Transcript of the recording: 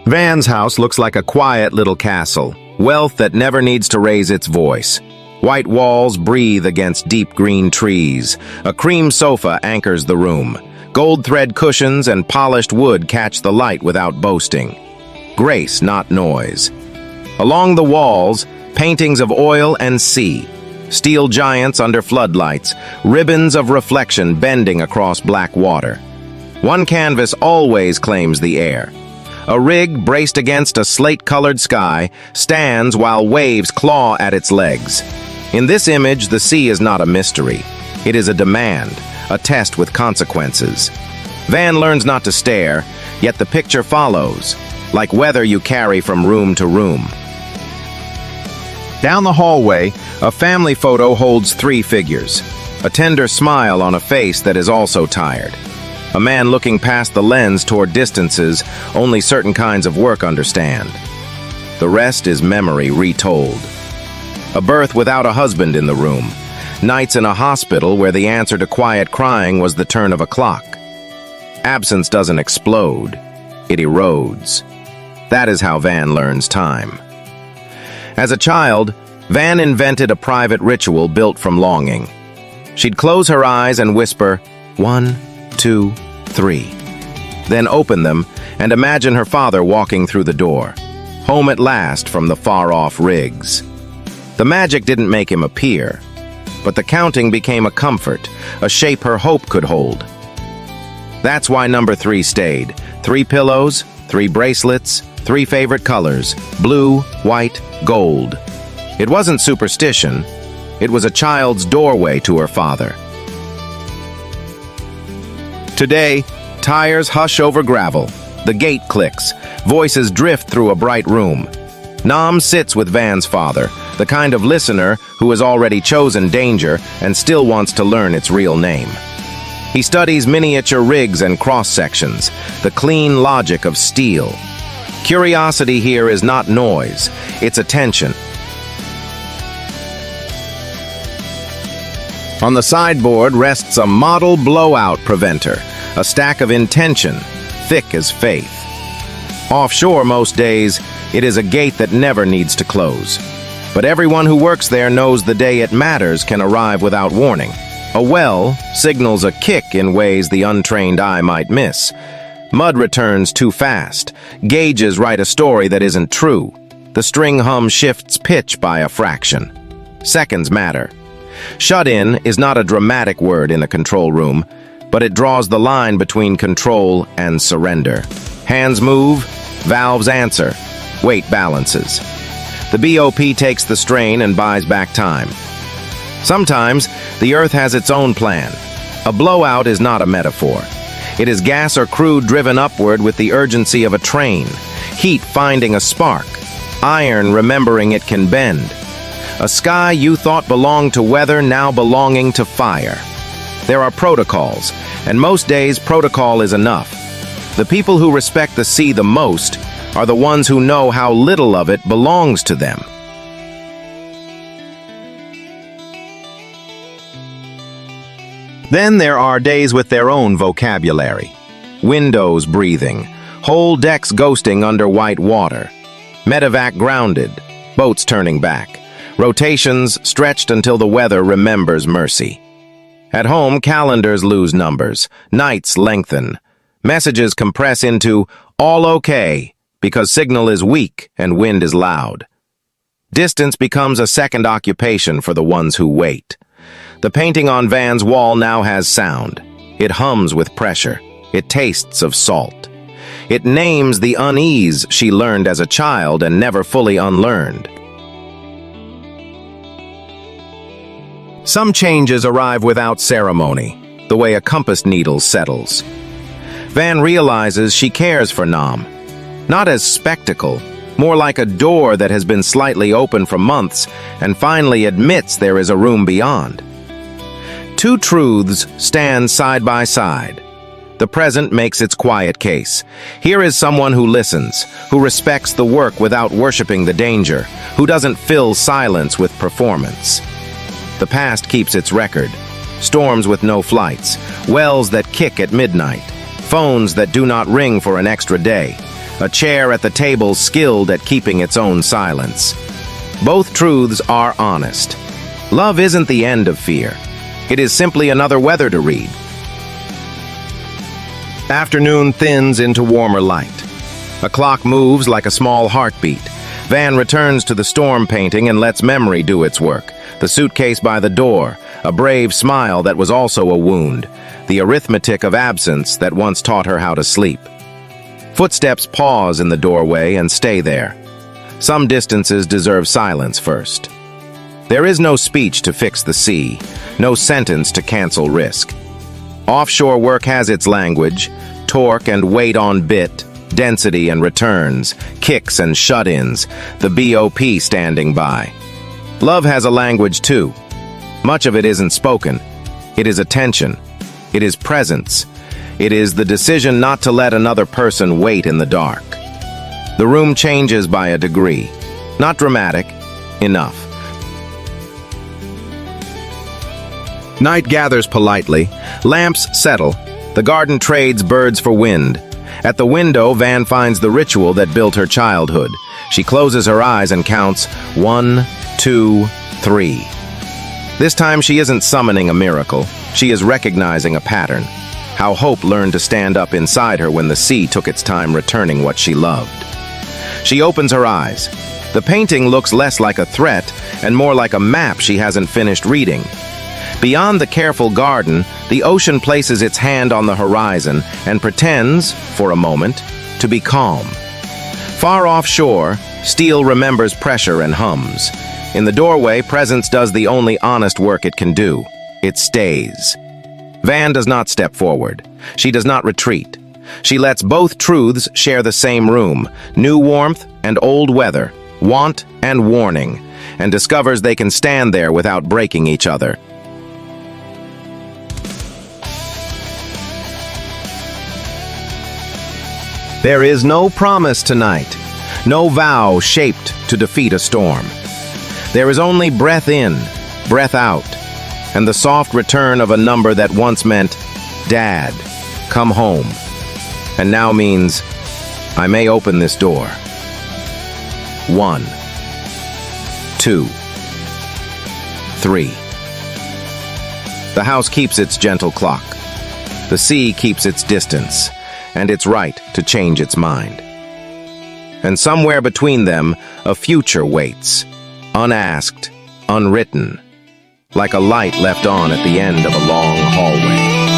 Van's house looks like a quiet little castle, wealth that never needs to raise its voice. White walls breathe against deep green trees. A cream sofa anchors the room. Gold thread cushions and polished wood catch the light without boasting. Grace, not noise. Along the walls, paintings of oil and sea. Steel giants under floodlights, ribbons of reflection bending across black water. One canvas always claims the air. A rig braced against a slate-colored sky stands while waves claw at its legs. In this image, the sea is not a mystery. It is a demand, a test with consequences. Van learns not to stare, yet the picture follows, like weather you carry from room to room. Down the hallway, a family photo holds three figures. A tender smile on a face that is also tired. A man looking past the lens toward distances only certain kinds of work understand. The rest is memory retold. A birth without a husband in the room. Nights in a hospital where the answer to quiet crying was the turn of a clock. Absence doesn't explode, it erodes. That is how Van learns time. As a child, Van invented a private ritual built from longing. She'd close her eyes and whisper, 1, 2, 3. Then open them and imagine her father walking through the door, home at last from the far-off rigs. The magic didn't make him appear, but the counting became a comfort, a shape her hope could hold. That's why number 3 stayed. 3 pillows, 3 bracelets, 3 favorite colors, blue, white, gold. It wasn't superstition, it was a child's doorway to her father. Today, tires hush over gravel. The gate clicks. Voices drift through a bright room. Nam sits with Van's father, the kind of listener who has already chosen danger and still wants to learn its real name. He studies miniature rigs and cross-sections, the clean logic of steel. Curiosity here is not noise, it's attention. On the sideboard rests a model blowout preventer, a stack of intention, thick as faith. Offshore most days, it is a gate that never needs to close. But everyone who works there knows the day it matters can arrive without warning. A well signals a kick in ways the untrained eye might miss. Mud returns too fast. Gauges write a story that isn't true. The string hum shifts pitch by a fraction. Seconds matter. Shut-in is not a dramatic word in a control room, but it draws the line between control and surrender. Hands move, valves answer, weight balances. The BOP takes the strain and buys back time. Sometimes, the Earth has its own plan. A blowout is not a metaphor. It is gas or crude driven upward with the urgency of a train, heat finding a spark, iron remembering it can bend. A sky you thought belonged to weather now belonging to fire. There are protocols, and most days protocol is enough. The people who respect the sea the most are the ones who know how little of it belongs to them. Then there are days with their own vocabulary. Windows breathing, whole decks ghosting under white water. Medevac grounded, boats turning back. Rotations stretched until the weather remembers mercy. At home, calendars lose numbers, nights lengthen. Messages compress into all okay because signal is weak and wind is loud. Distance becomes a second occupation for the ones who wait. The painting on Van's wall now has sound. It hums with pressure. It tastes of salt. It names the unease she learned as a child and never fully unlearned. Some changes arrive without ceremony, the way a compass needle settles. Van realizes she cares for Nam, not as spectacle, more like a door that has been slightly open for months and finally admits there is a room beyond. Two truths stand side by side. The present makes its quiet case. Here is someone who listens, who respects the work without worshiping the danger, who doesn't fill silence with performance. The past keeps its record. Storms with no flights, wells that kick at midnight, phones that do not ring for an extra day. a chair at the table skilled at keeping its own silence. Both truths are honest. Love isn't the end of fear. It is simply another weather to read. Afternoon thins into warmer light. A clock moves like a small heartbeat. Van returns to the storm painting and lets memory do its work. The suitcase by the door, a brave smile that was also a wound, the arithmetic of absence that once taught her how to sleep. Footsteps pause in the doorway and stay there. Some distances deserve silence first. There is no speech to fix the sea, no sentence to cancel risk. Offshore work has its language, torque and weight on bit, density and returns, kicks and shut-ins, the BOP standing by. Love has a language too. Much of it isn't spoken. It is attention. It is presence. It is the decision not to let another person wait in the dark. The room changes by a degree. Not dramatic. Enough. Night gathers politely. Lamps settle. The garden trades birds for wind. At the window, Van finds the ritual that built her childhood. She closes her eyes and counts 1, 2, 3. This time she isn't summoning a miracle. She is recognizing a pattern. How hope learned to stand up inside her when the sea took its time returning what she loved. She opens her eyes. The painting looks less like a threat and more like a map she hasn't finished reading. Beyond the careful garden, the ocean places its hand on the horizon and pretends, for a moment, to be calm. Far offshore, steel remembers pressure and hums. In the doorway, presence does the only honest work it can do. It stays. Van does not step forward. She does not retreat. She lets both truths share the same room, new warmth and old weather, want and warning, and discovers they can stand there without breaking each other. There is no promise tonight, no vow shaped to defeat a storm. There is only breath in, breath out, and the soft return of a number that once meant, Dad, come home, and now means, I may open this door. 1, 2, 3. The house keeps its gentle clock. The sea keeps its distance, and its right to change its mind. And somewhere between them, a future waits, unasked, unwritten, like a light left on at the end of a long hallway.